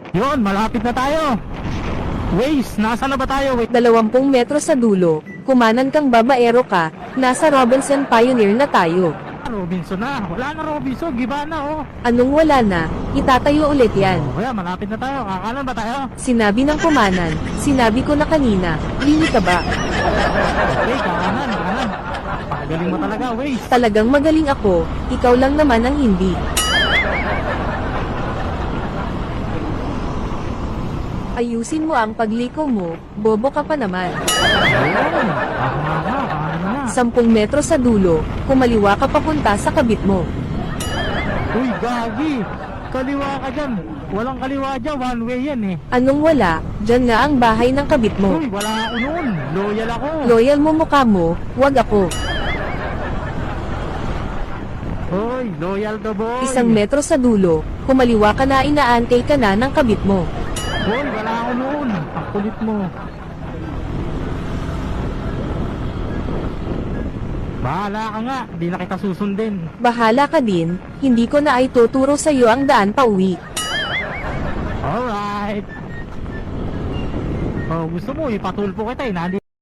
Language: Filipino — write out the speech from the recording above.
Yun, malapit na tayo. Waze, nasa na ba tayo? Wait. 20 metro sa dulo, kumanan kang babaero ka, nasa Robinson Pioneer na tayo. Robinson na. Wala na Robinson, giba na oh. Anong wala na, itatayo ulit yan. Kaya malapit na tayo. Kakanan ba tayo? Sinabi ng kumanan, sinabi ko na kanina, lili ka ba? Okay, kakanan. Pagaling mo talaga, Waze. Talagang magaling ako, ikaw lang naman ang hindi. Ayusin mo ang pagliko mo, bobo ka pa naman. Ayun, kakanan na. 10 metro sa dulo, kumaliwa ka papunta sa kabit mo. Uy, gagi. Kaliwa ka dyan. Walang kaliwa dyan, one way yan eh. Anong wala, dyan nga ang bahay ng kabit mo. Uy, wala ako noon. Loyal ako. Loyal mo mukha mo, wag ako. Uy, loyal to boy. 1 metro sa dulo, kumaliwa ka na inaantay ka na ng kabit mo. Uy, wala ako noon. Ang kulit mo. Bahala ka nga, di na kita susundin. Bahala ka din, hindi ko na ay tuturo sa iyo ang daan pa uwi. Alright. Oh, gusto mo ipatulpo kita eh, nandito.